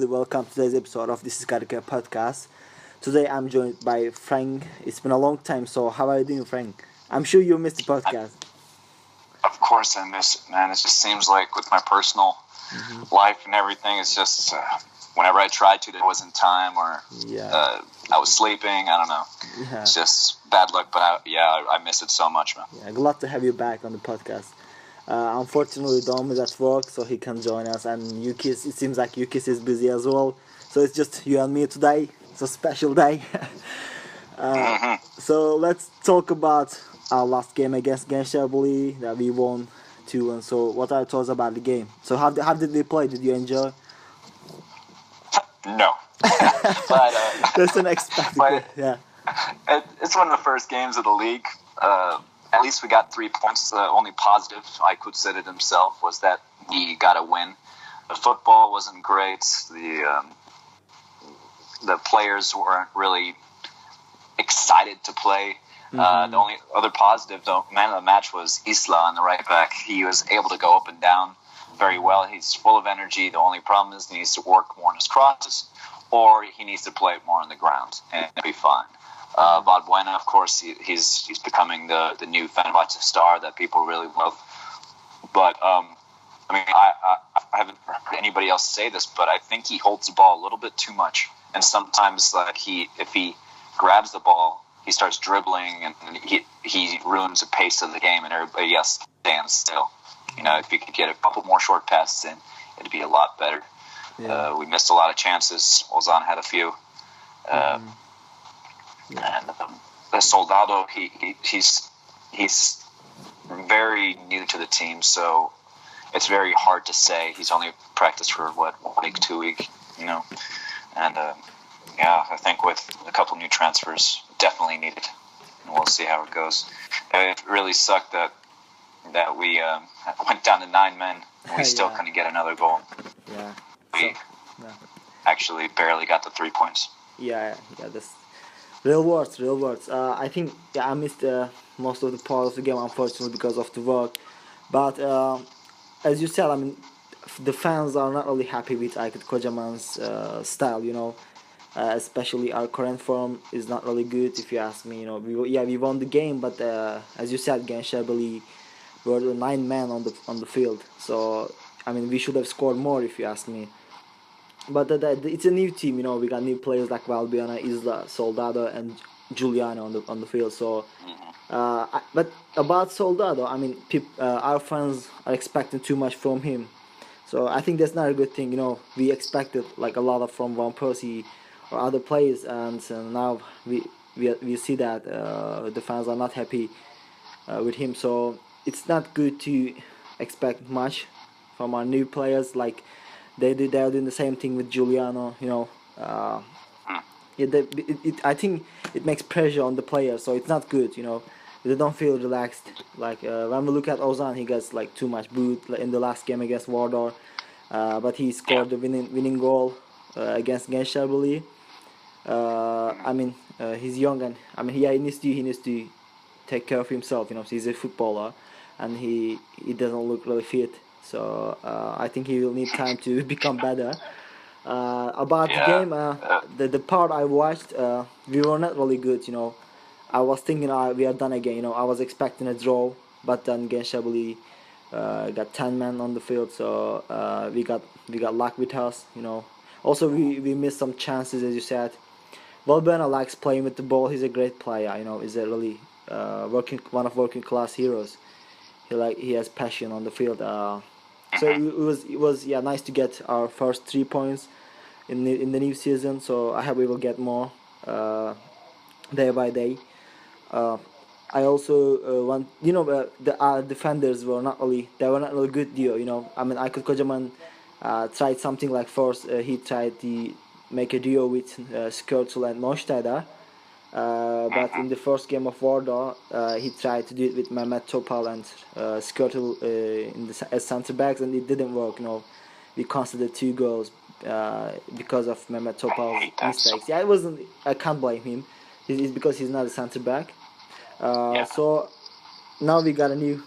everybody. Welcome to today's episode of This is Karika podcast. Today I'm joined by Frank. It's been a long time, so how are you doing, Frank? I'm sure you missed the podcast. Of course I miss it, man. It just seems like with my personal life and everything, it's just whenever I tried to, there wasn't time or I was sleeping. I don't know. Yeah. It's just bad luck, but I miss it so much, man. Yeah, glad to have you back on the podcast. Unfortunately, Dom is at work, so he can't join us, and Yukis, it seems like Yukis is busy as well. So it's just you and me today. It's a special day. So let's talk about our last game against Gençlerbirliği that we won 2-1. So what are your thoughts about the game? So how did we play? Did you enjoy? No. But, that's unexpected. Yeah. It's one of the first games of the league. At least we got 3 points. The only positive I could say to himself was that we got a win. The football wasn't great. The players weren't really excited to play. The only other positive, though, man of the match was Isla on the right back. He was able to go up and down very well. He's full of energy. The only problem is he needs to work more on his crosses, or he needs to play more on the ground, and it'll be fine. Valbuena, of course, he's becoming the new Fenerbahce star that people really love. But I haven't heard anybody else say this, but I think he holds the ball a little bit too much. And sometimes, if he grabs the ball, he starts dribbling, and he ruins the pace of the game, and everybody else stands still. You know, if he could get a couple more short passes in, it'd be a lot better. Yeah. We missed a lot of chances. Ozan had a few. And the Soldado, he's very new to the team, so it's very hard to say. He's only practiced for 1 week, 2 weeks, you know. And I think with a couple new transfers, definitely needed. And we'll see how it goes. It really sucked that we went down to 9 men and we still couldn't get another goal. Yeah. We actually barely got the 3 points. Yeah. That's real words. I think I missed most of the part of the game, unfortunately, because of the work. But as you said, the fans are not really happy with Aykut Kocaman's style, you know. Especially our current form is not really good, if you ask me. You know, we won the game, but as you said, Gençlerbirliği were the 9 men on the field. So we should have scored more, if you ask me. But it's a new team, you know. We got new players like Valbuena, Isla, Soldado, and Giuliano on the field. So, but about Soldado, our fans are expecting too much from him. So I think that's not a good thing, you know. We expected a lot from Van Persie or other players, and now we see that the fans are not happy with him. So it's not good to expect much from our new players. Like they are doing the same thing with Giuliano, you know. I think it makes pressure on the players, so it's not good, you know. They don't feel relaxed. When we look at Ozan, he gets too much boot in the last game against Vardar, but he scored the winning goal against Gençlerbirliği. He's young, and he needs to take care of himself. You know, he's a footballer, and he doesn't look really fit. So I think he will need time to become better. About the game, the part I watched, we were not really good. You know, I was thinking we are done again. You know, I was expecting a draw, but then Gençlerbirliği got 10 men on the field, so we got luck with us. You know, also we missed some chances, as you said. Valbuena likes playing with the ball. He's a great player. You know, he's a really one of working class heroes. He has passion on the field. So it was nice to get our first 3 points in the new season. So I hope we will get more day by day. I also want, you know, the defenders were not really good duo. You know, Aykut Kocaman tried something like first he tried to make a duo with Skirtle and Neustadter. But in the first game of Vardar, he tried to do it with Mehmet Topal and Skirtle as centre backs, and it didn't work. You know, we conceded 2 goals because of Mehmet Topal's mistakes. Yeah, I can't blame him. It's because he's not a centre back. So now we got a new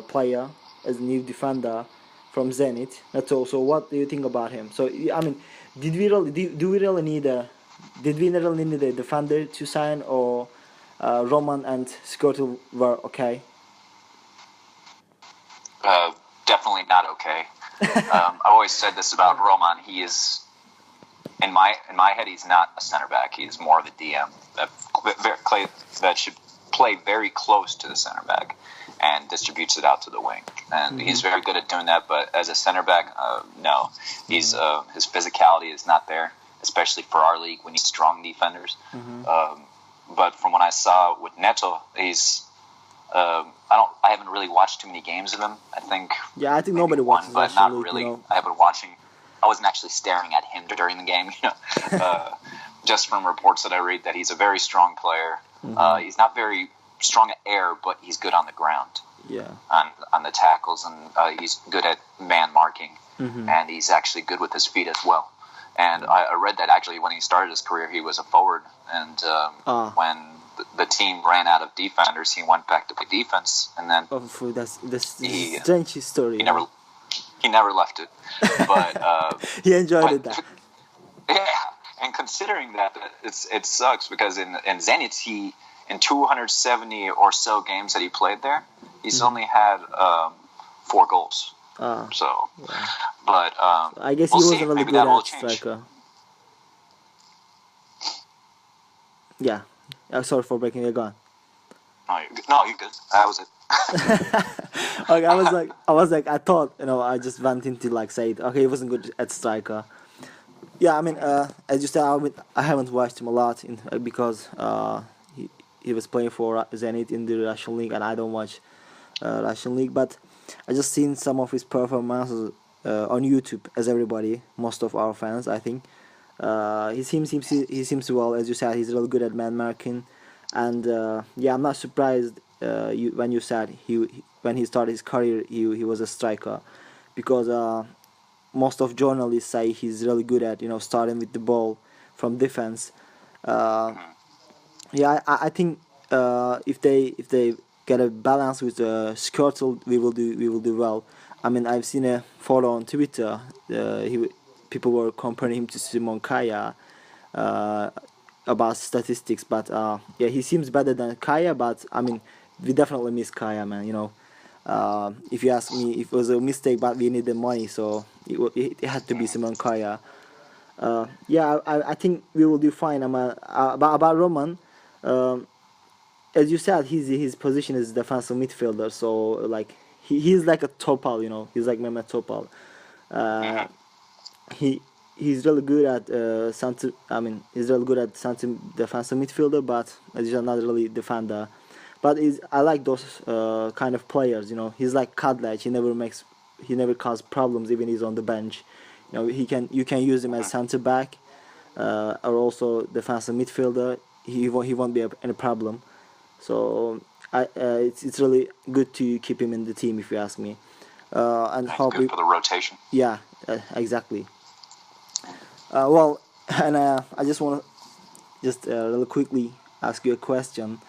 player as a new defender from Zenit, Neto. So what do you think about him? So Did we really do we really need a did we really need a defender to sign, or Roman and Skirtle were okay? Definitely not okay. I've always said this about Roman. He is, in my head, he's not a center back. He's more of a DM that should play very close to the center back and distributes it out to the wing. And he's very good at doing that. But as a center back, no, his physicality is not there, especially for our league. We need strong defenders. But from what I saw with Neto, he's I haven't really watched too many games of him. I think nobody watches, but not really. I haven't watching. I wasn't actually staring at him during the game. Just from reports that I read, that he's a very strong player. He's not very strong at air, but he's good on the ground. Yeah. On the tackles, and he's good at man marking, and he's actually good with his feet as well. And I read that actually when he started his career, he was a forward, and when the team ran out of defenders, he went back to play defense, and then that's strange story. He never left it, but he enjoyed it. Yeah, and considering that, it sucks because in Zenit, in 270 or so games that he played there, he's only had 4 goals. So, yeah. But I guess he wasn't really good at striker. Yeah. Sorry for breaking your gun. No, you're good. That was it. Okay, I thought, I just went into say, okay, he wasn't good at striker. Yeah, I mean, as you said, I haven't watched him a lot because he was playing for Zenit in the Russian league, and I don't watch Russian league, but I just seen some of his performances on YouTube, as everybody, most of our fans, I think. He seems well, as you said. He's really good at man marking, and I'm not surprised when you said when he started his career he was a striker, because most of journalists say he's really good at starting with the ball from defense. I think if they get a balance with Skirtle, we will do well. I mean, I've seen a photo on Twitter. People were comparing him to Simon Kaya about statistics, but he seems better than Kaya. But I mean, we definitely miss Kaya, man. If you ask me, if it was a mistake, but we need the money, so it had to be Simon Kaya. I think we will do fine. About Roman, as you said, his position is defensive midfielder. So he's like a Topal, he's like Mehmet Topal. He's really good at center. I mean, he's really good at center defensive midfielder, but he's not really defender. But I like those kind of players. He's like Kadlec. He never causes problems even he's on the bench. You can use him as center back, or also defensive midfielder. He won't be any problem. So it's really good to keep him in the team, if you ask me. And that's good for the rotation. Yeah, exactly. I just want to really quickly ask you a question.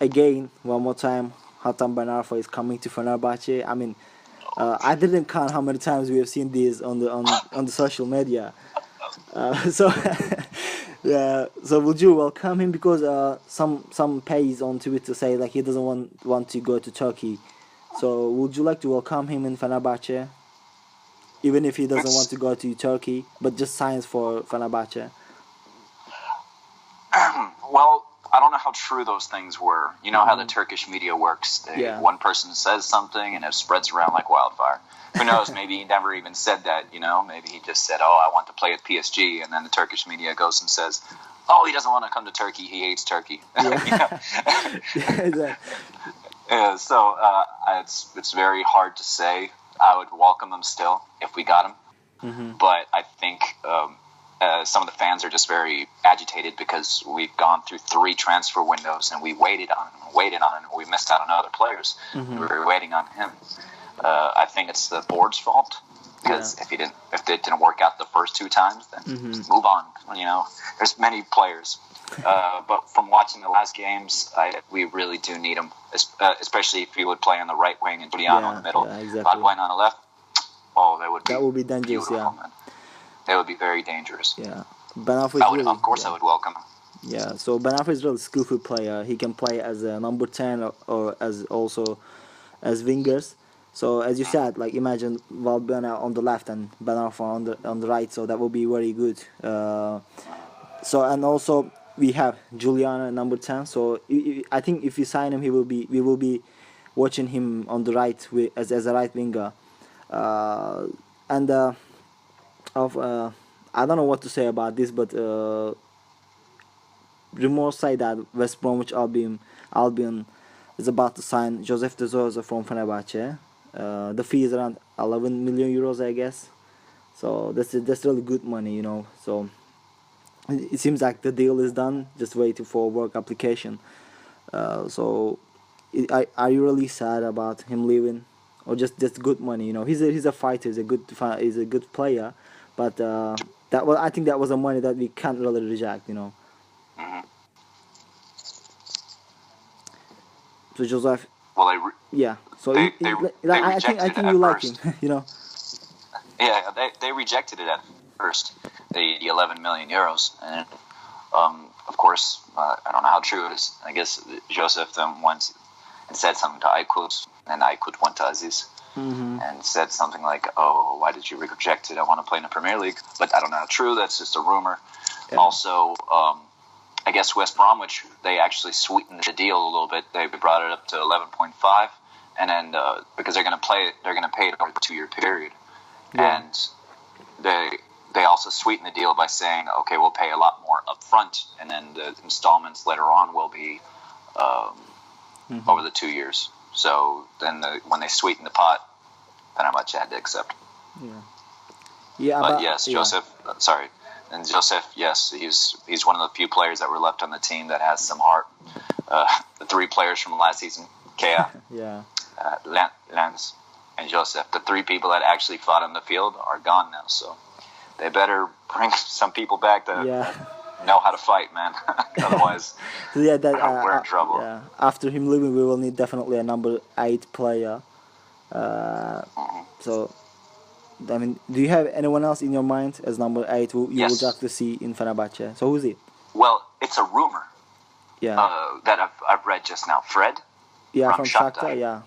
Again, one more time, Hatem Ben Arfa is coming to Fenerbahce. I mean, I didn't count how many times we have seen this on the social media. So would you welcome him? Because some page on Twitter say he doesn't want to go to Turkey. So would you like to welcome him in Fenerbahce, even if he doesn't want to go to Turkey, but just signs for Fenerbahce? Well, I don't know how true those things were. You know how the Turkish media works. One person says something and it spreads around like wildfire. Who knows? Maybe he never even said that. Maybe he just said, "Oh, I want to play at PSG," and then the Turkish media goes and says, "Oh, he doesn't want to come to Turkey. He hates Turkey." Exactly. So it's very hard to say. I would welcome him still if we got him, but I think some of the fans are just very agitated because we've gone through 3 transfer windows and we waited on him, and we missed out on other players. We were waiting on him. I think it's the board's fault, because if it didn't work out the first 2 times, then move on. There's many players. But from watching the last games, we really do need him, especially if he would play on the right wing and Giuliano in the middle. Yeah, exactly. Valbuena on the left. Oh, that would be dangerous. Beautiful, Yeah, man. They would be very dangerous. yeah. Ben Arfa is really, Of course, yeah. I would welcome him. Yeah, so Ben Arfa is really skillful player. He can play as a number 10 or as also as wingers. So as you said, like imagine Valbuena on the left and Ben Arfa on the right. So that would be very good. So and also we have Juliana number 10. So I think if we sign him, we will be watching him on the right as a right winger. And of I don't know what to say about this, but rumors say that West Bromwich Albion is about to sign Josef de Souza from Fenerbahce. The fee is around 11 million euros, I guess. So that's really good money, you know. So it seems like the deal is done. Just waiting for work application. Are you really sad about him leaving, or just good money? You know, he's a fighter. He's a good player, but I think that was a money that we can't really reject. You know. Hmm. So Joseph, Well, yeah. So they I rejected think it you at like first. him. You know. Yeah, they rejected it at first, the 11 million euros, and of course, I don't know how true it is. I guess Joseph then went and said something to Aykut, and Aykut went to Aziz and said something like, "Oh, why did you reject it? I want to play in the Premier League." But I don't know how true. That's just a rumor. Yeah. Also, I guess West Bromwich, they actually sweetened the deal a little bit. They brought it up to 11.5, and then because they're going to pay it over a 2-year period. Yeah. And they also sweeten the deal by saying, okay, we'll pay a lot more up front, and then the installments later on will be over the 2 years. So then when they sweeten the pot, then how much you had to accept. Yeah. Yeah. But yes, Joseph. Sorry, and Joseph. Yes, he's one of the few players that were left on the team that has some heart. The 3 players from last season, Kea, Yeah. Lance, and Joseph, the 3 people that actually fought on the field are gone now. So they better bring some people back that know how to fight, man. Otherwise, So yeah, we're in trouble. Yeah. After him leaving, we will need definitely a number 8 player. So, I mean, do you have anyone else in your mind as number 8 who you would like to see in Fenerbahce? So who's it? Well, it's a rumor. Yeah. That I've read just now. Fred. Yeah, from Shakhtar. Yeah.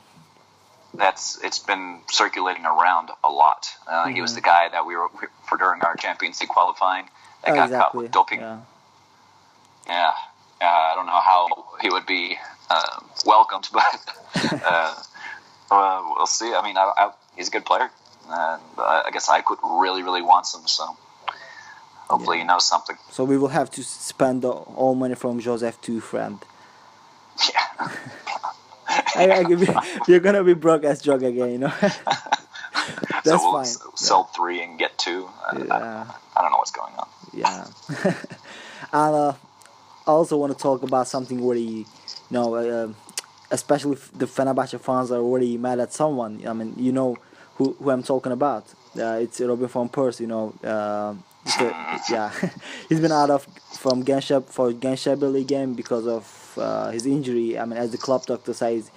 It's been circulating around a lot. He was the guy that we were for during our Champions League qualifying that got caught with doping. Yeah. I don't know how he would be welcomed, but we'll see. I mean, he's a good player. I guess Aykut really wants him, so hopefully he knows something. So we will have to spend all money from Joseph to Friend. Yeah. You're gonna be broke as Jog again, you know. That's so we'll fine. Sell 3 and get 2. I don't know what's going on. Yeah. And I also want to talk about something where especially the Fenerbahce fans are already mad at someone. I mean, you know who I'm talking about. It's Robin van Persie. You know, he's been out from Gençlerbirliği game because of his injury. I mean, as the club doctor says,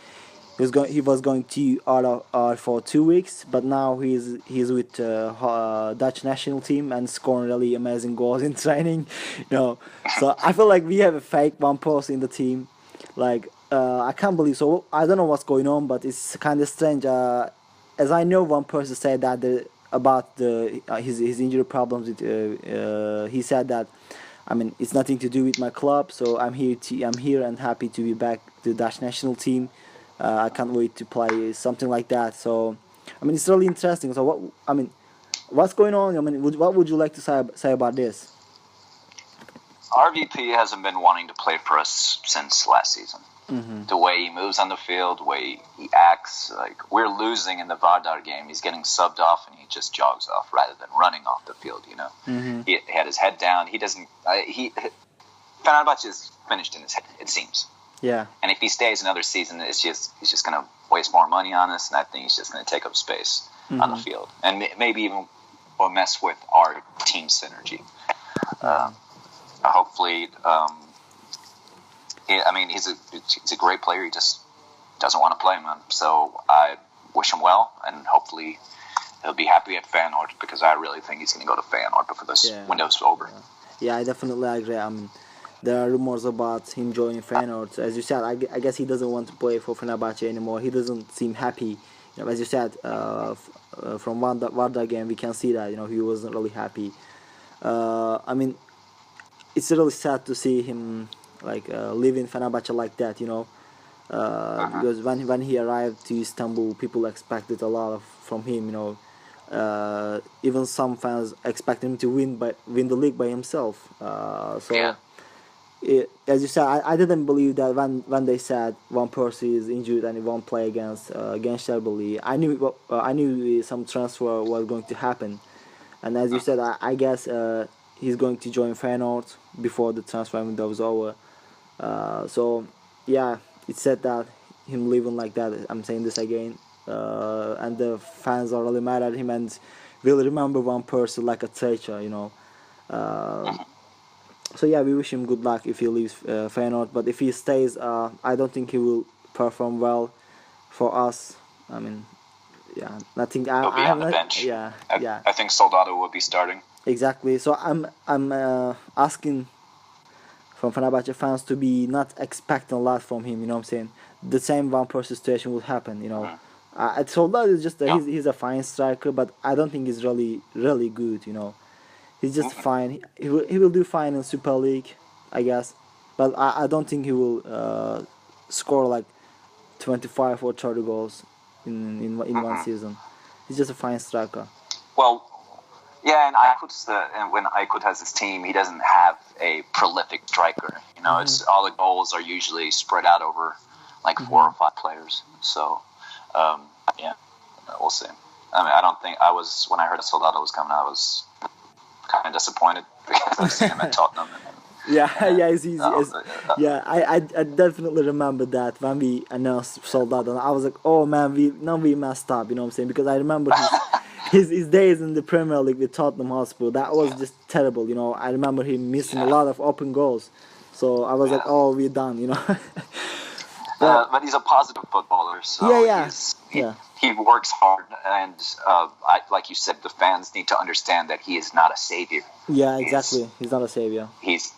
he was going to out for 2 weeks, but now he's with Dutch national team and scoring really amazing goals in training. You know, so I feel like we have a fake Van Persie in the team. Like I can't believe. So I don't know what's going on, but it's kind of strange. As I know, Van Persie said that about his injury problems. He said that, I mean, it's nothing to do with my club. So I'm here and happy to be back to the Dutch national team. I can't wait to play something like that. So, I mean, it's really interesting. So what's going on? I mean, what would you like to say about this? RVP hasn't been wanting to play for us since last season. The way he moves on the field, the way he acts, like we're losing in the Vardar game. He's getting subbed off and he just jogs off rather than running off the field, you know. He had his head down. He doesn't, Fenerbahce is finished in his head, it seems. Yeah. And if he stays another season, he's just going to waste more money on us, and I think he's just going to take up space on the field. And maybe even mess with our team synergy. Hopefully, he's a great player. He just doesn't want to play, man. So I wish him well, and hopefully he'll be happy at Feyenoord, because I really think he's going to go to Feyenoord before this window's over. Yeah, I definitely agree. I mean, there are rumors about him joining Feyenoord. As you said, I guess he doesn't want to play for Fenerbahce anymore. He doesn't seem happy. You know, as you said, from Vardar game, we can see that, you know, he wasn't really happy. I mean, it's really sad to see him like leaving Fenerbahce like that, you know. Because when he arrived to Istanbul, people expected a lot from him, you know. Even some fans expect him to win the league by himself. As you said, I didn't believe that when they said Van Persie is injured and he won't play against Gençlerbirliği. I knew some transfer was going to happen, and as you said, I guess he's going to join Feyenoord before the transfer window is over. So yeah, it's said that him leaving like that. I'm saying this again. And the fans are really mad at him and will remember Van Persie like a traitor, you know. So yeah, we wish him good luck if he leaves Feyenoord. But if he stays, I don't think he will perform well for us. I mean, yeah, I think he'll be on the bench. Yeah, I think Soldado will be starting. Exactly. So I'm asking from Fenerbahce fans to be not expecting a lot from him. You know what I'm saying? The same Van Persie situation will happen. You know. Soldado is just he's a fine striker, but I don't think he's really good. You know, he's just fine. He will do fine in Super League, I guess, but I don't think he will score like 25 or 30 goals in one season. He's just a fine striker. Well, yeah, and when Aykut has his team, he doesn't have a prolific striker. You know, it's all the goals are usually spread out over like 4 or 5 players. So. Yeah, we'll see. I mean, I don't think when I heard Soldado was coming, I was kind of disappointed because I've seen him at Tottenham. It's easy. I definitely remember that when we announced Soldado, I was like, oh man, we messed up, you know what I'm saying? Because I remember his days in the Premier League with Tottenham Hotspur. That was just terrible, you know. I remember him missing a lot of open goals, so I was like, oh, we're done, you know. But he's a positive footballer, so he works hard, and like you said, the fans need to understand that he is not a savior. Yeah, exactly. He's not a savior. He's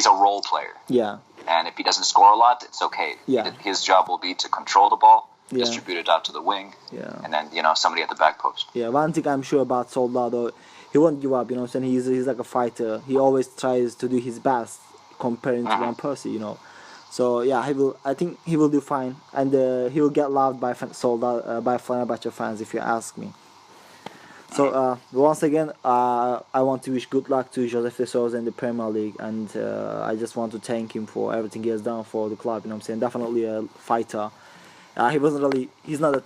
a role player. Yeah. And if he doesn't score a lot, it's okay. Yeah. His job will be to control the ball, distribute it out to the wing, and then somebody at the back post. Yeah, one thing I'm sure about Soldado, he won't give up. You know what I'm saying? He's like a fighter. He always tries to do his best comparing to Van Persie. You know. So yeah, I think he will do fine, and he will get loved by Fenerbahce fans, if you ask me. So once again, I want to wish good luck to Josef de Souza in the Premier League, and I just want to thank him for everything he has done for the club. You know what I'm saying? Definitely a fighter. He's not a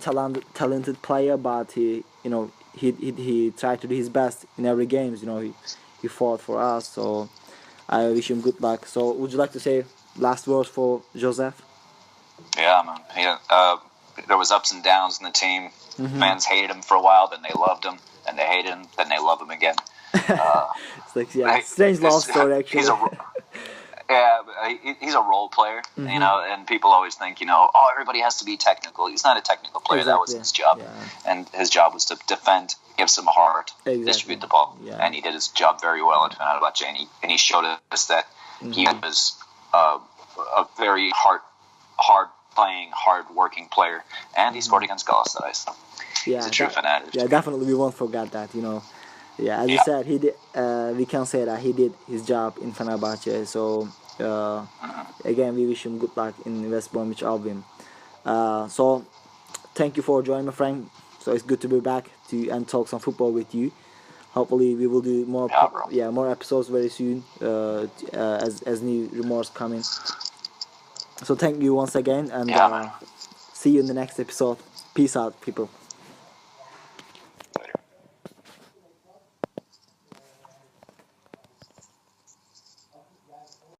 talented player, but he tried to do his best in every game. You know, he fought for us. So I wish him good luck. So would you like to say last words for Josef? Yeah, man. There was ups and downs in the team. Fans hated him for a while, then they loved him, then they hated him, then they love him again. It's like strange love story actually. He's a role player, you know, and people always think, everybody has to be technical. He's not a technical player. Exactly. That wasn't his job, and his job was to defend, give some heart, distribute the ball, and he did his job very well at Fenerbahce, and he showed us that he was a very hard-playing, hard-working player, and he scored against Galatasaray. So he's a true fanatic. Yeah, definitely, we won't forget that. Yeah, as you said, he did. We can say that he did his job in Fenerbahce. So again, we wish him good luck in West Bromwich Albion. So thank you for joining me, Frank. So it's good to be back and talk some football with you. Hopefully, we will do more episodes very soon as new rumors come in. So thank you once again, and see you in the next episode. Peace out, people.